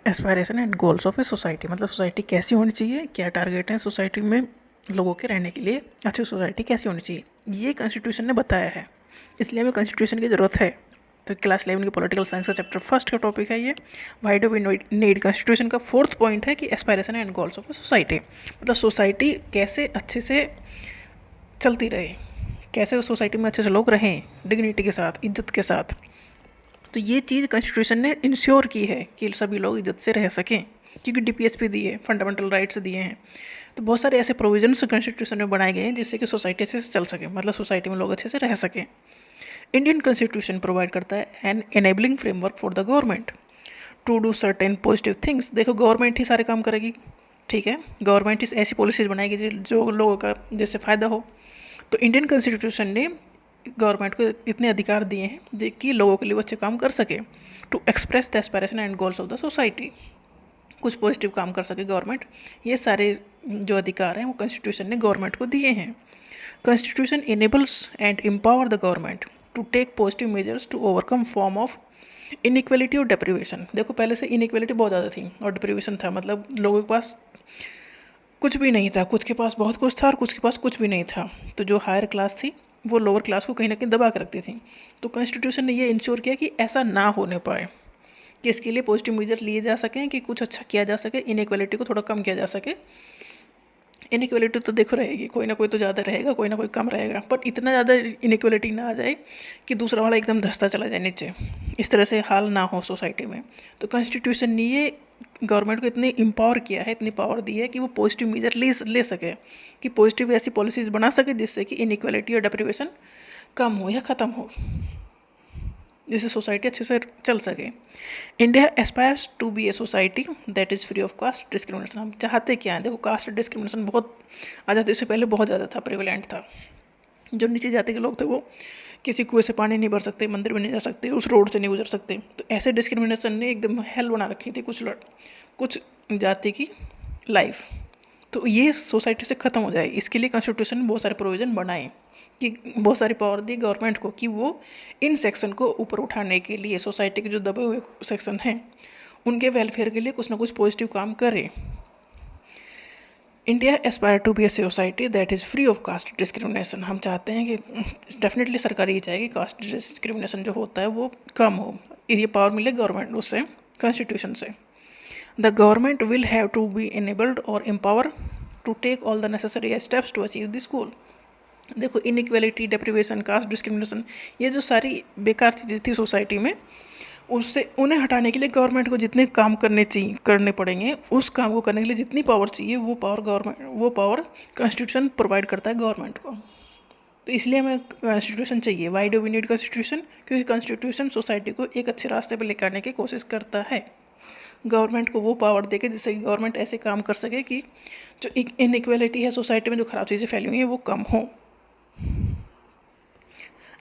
Aspiration and goals of a society, मतलब society कैसी होनी चाहिए, क्या टारगेट है सोसाइटी में लोगों के रहने के लिए, अच्छी सोसाइटी कैसी होनी चाहिए, ये कॉन्स्टिट्यूशन ने बताया है, इसलिए हमें कॉन्स्टिट्यूशन की ज़रूरत है। तो क्लास 11 की पॉलिटिकल साइंस का चैप्टर फर्स्ट का टॉपिक है ये, why do we need constitution का फोर्थ पॉइंट है कि aspiration and goals of a society, मतलब सोसाइटी कैसे अच्छे से चलती रहे, कैसे उस सोसाइटी में अच्छे से लोग रहें डिग्निटी के साथ, इज्जत के साथ। तो ये चीज़ कॉन्स्टिट्यूशन ने इंश्योर की है कि सभी लोग इज्जत से रह सकें, क्योंकि डीपीएसपी दिए, फंडामेंटल राइट्स दिए हैं। तो बहुत सारे ऐसे प्रोविजन्स कॉन्स्टिट्यूशन में बनाए गए हैं जिससे कि सोसाइटी अच्छे से चल सके, मतलब सोसाइटी में लोग अच्छे से रह सकें। इंडियन कॉन्स्टिट्यूशन प्रोवाइड करता है an enabling framework for the government to do certain positive things. देखो गवर्नमेंट ही सारे काम करेगी, ठीक है, गवर्नमेंट ही ऐसी पॉलिसीज बनाएगी जो लोगों का जिससे फ़ायदा हो। तो इंडियन कॉन्स्टिट्यूशन ने गवर्नमेंट को इतने अधिकार दिए हैं कि लोगों के लिए वो अच्छे काम कर सके, to express the aspiration and goals of the society, कुछ पॉजिटिव काम कर सके गवर्नमेंट। ये सारे जो अधिकार हैं वो कॉन्स्टिट्यूशन ने गवर्नमेंट को दिए हैं। Constitution enables and empower the government to take positive measures to overcome form of inequality और डिप्रीवेशन। देखो पहले से इनइक्वलिटी बहुत ज़्यादा थी और डिप्रीवेशन था, मतलब लोगों के पास कुछ भी नहीं था, कुछ के पास बहुत कुछ था और कुछ के पास कुछ भी नहीं था। तो जो हायर क्लास थी वो लोअर क्लास को कहीं ना कहीं दबा के रखती थी। तो कॉन्स्टिट्यूशन ने ये इंश्योर किया कि ऐसा ना होने पाए, कि इसके लिए पॉजिटिव मेजर लिए जा सकें, कि कुछ अच्छा किया जा सके, इनइक्वलिटी को थोड़ा कम किया जा सके। इनइक्वलिटी तो देखो रहेगी, कोई ना कोई तो ज़्यादा रहेगा, कोई ना कोई कम रहेगा, बट इतना ज़्यादा इनइक्वलिटी ना आ जाए कि दूसरा वाला एकदम धंसता चला जाए नीचे, इस तरह से हाल ना हो सोसाइटी में। तो कॉन्स्टिट्यूशन ने ये गवर्नमेंट को इतनी एम्पावर किया है, इतनी पावर दी है कि वो पॉजिटिव मेजर ले सके, कि पॉजिटिव ऐसी पॉलिसीज़ बना सके जिससे कि इनइक्वलिटी और डिप्रीवेशन कम हो या ख़त्म हो, जिससे सोसाइटी अच्छे से चल सके। India aspires to be a society that is free of caste discrimination. हम चाहते क्या हैं, देखो कास्ट डिस्क्रिमिनेशन बहुत आज़ादी से पहले बहुत ज़्यादा था, प्रिवेलेंट था। जो नीचे जाति के लोग थे वो किसी कुएं से पानी नहीं भर सकते, मंदिर में नहीं जा सकते, उस रोड से नहीं गुजर सकते। तो ऐसे डिस्क्रिमिनेशन ने एकदम हेल बना रखी थी कुछ जाति की लाइफ। तो ये सोसाइटी से ख़त्म हो जाए, इसके लिए कॉन्स्टिट्यूशन में बहुत सारे प्रोविज़न बनाए, कि बहुत सारी पावर दी गवर्नमेंट को कि वो इन सेक्शन को ऊपर उठाने के लिए, सोसाइटी के जो दबे हुए सेक्शन हैं उनके वेलफेयर के लिए कुछ ना कुछ पॉजिटिव काम करे। India aspire to be a society that is free of caste discrimination. हम चाहते हैं कि डेफिनेटली सरकार ये चाहेगी कास्ट डिस्क्रिमिनेशन जो होता है वो कम हो, ये पावर मिले गवर्नमेंट उससे, कॉन्स्टिट्यूशन से। The government will have to be enabled और empower to take all the necessary steps to achieve this goal. देखो इनइक्वलिटी, डिप्रीवेशन, कास्ट डिस्क्रिमिनेशन, ये जो सारी बेकार चीज़ें थी सोसाइटी में, उससे उन्हें हटाने के लिए गवर्नमेंट को जितने काम करने पड़ेंगे, उस काम को करने के लिए जितनी पावर चाहिए वो पावर कॉन्स्टिट्यूशन प्रोवाइड करता है गवर्नमेंट को। तो इसलिए हमें कॉन्स्टिट्यूशन चाहिए। Why do we need constitution? क्योंकि कॉन्स्टिट्यूशन सोसाइटी को एक अच्छे रास्ते पर लेकर आने की कोशिश करता है, गवर्नमेंट को वो पावर देके जिससे कि गवर्नमेंट ऐसे काम कर सके कि जो इनइक्वलिटी है सोसाइटी में, जो ख़राब चीज़ें फैली हुई हैं वो कम हो।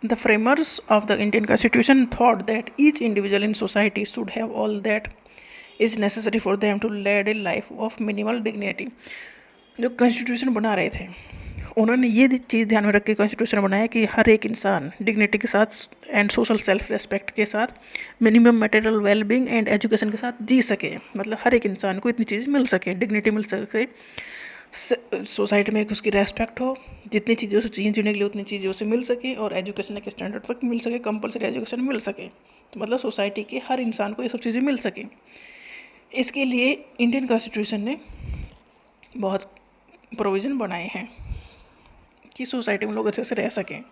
The framers of the Indian Constitution thought that each individual in society should have all that is necessary for them to lead a life of minimal dignity। जो कॉन्स्टिट्यूशन बना रहे थे उन्होंने ये चीज़ ध्यान में रख के कॉन्स्टिट्यूशन बनाया कि हर एक इंसान डिग्निटी के साथ एंड सोशल सेल्फ रेस्पेक्ट के साथ, minimum material wellbeing and education के साथ जी सके, मतलब हर एक इंसान को इतनी चीज़ मिल सके, डिग्निटी मिल सके, सोसाइटी में एक उसकी रेस्पेक्ट हो, जितनी चीज़ें उसे चाहिए जीने के लिए उतनी चीज़ें उसे मिल सके, और एजुकेशन एक स्टैंडर्ड तक मिल सके, कंपलसरी एजुकेशन मिल सके। तो मतलब सोसाइटी के हर इंसान को ये सब चीज़ें मिल सकें। इसके लिए इंडियन कॉन्स्टिट्यूशन ने बहुत प्रोविज़न बनाए हैं कि सोसाइटी में लोग अच्छे से रह सकें।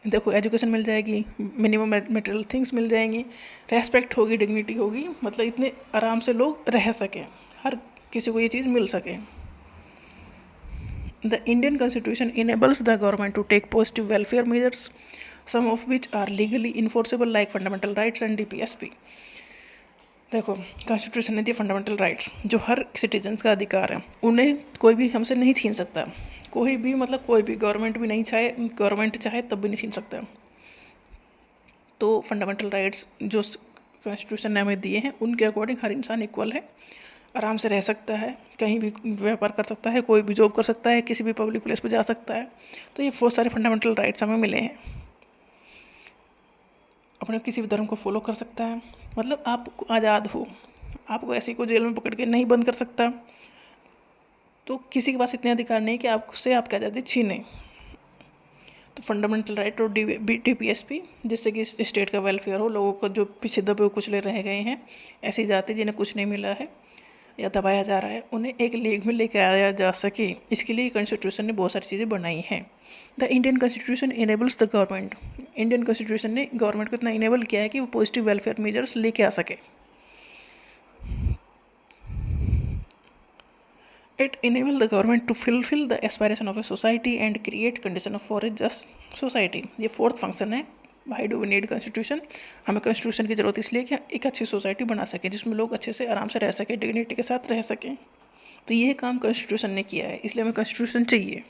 देखो एजुकेशन मिल जाएगी, मिनिमम मटेरियल थिंग्स मिल जाएंगी, रेस्पेक्ट होगी, डिग्निटी होगी, मतलब इतने आराम से लोग रह सकें, हर किसी को ये चीज़ मिल सके। The Indian Constitution enables the government to take positive welfare measures, some of which are legally enforceable like fundamental rights and DPSP। देखो कॉन्स्टिट्यूशन ने दिए फंडामेंटल राइट्स, जो हर सिटीजन्स का अधिकार है, उन्हें कोई भी हमसे नहीं छीन सकता, कोई भी, मतलब कोई भी, गवर्नमेंट भी नहीं चाहे, गवर्नमेंट चाहे तब भी नहीं छीन सकता। तो फंडामेंटल राइट्स जो कॉन्स्टिट्यूशन ने हमें दिए हैं उनके अकॉर्डिंग हर इंसान इक्वल है, आराम से रह सकता है, कहीं भी व्यापार कर सकता है, कोई भी जॉब कर सकता है, किसी भी पब्लिक प्लेस पर जा सकता है। तो ये बहुत सारे फंडामेंटल राइट्स हमें मिले हैं। अपने किसी भी धर्म को फॉलो कर सकता है, मतलब आप आज़ाद हो, आपको ऐसे को जेल में पकड़ के नहीं बंद कर सकता। तो किसी के पास इतने अधिकार नहीं कि आपसे आपकी आज़ादी छीने। तो फंडामेंटल राइट और DPSP, जिससे कि स्टेट का वेलफेयर हो, लोगों को जो पीछे दबे हुए कुचले रह गए हैं, ऐसी जाति जिन्हें कुछ नहीं मिला है या दबाया जा रहा है, उन्हें एक लीग में लेके आया जा सके, इसके लिए कॉन्स्टिट्यूशन ने बहुत सारी चीज़ें बनाई हैं। The Indian constitution enables the government. Indian constitution ने गवर्नमेंट को इतना इनेबल किया है कि वो पॉजिटिव वेलफेयर मेजर्स लेके आ सके। It enables the government to fulfill the aspiration of a society and create condition for a just society। ये फोर्थ फंक्शन है। Why do we need constitution? हमें कॉन्स्टिट्यूशन की ज़रूरत इसलिए कि एक अच्छी सोसाइटी बना सके जिसमें लोग अच्छे से आराम से रह सकें, डिग्निटी के साथ रह सकें। तो ये काम कॉन्स्टिट्यूशन ने किया है, इसलिए हमें कॉन्स्टिट्यूशन चाहिए।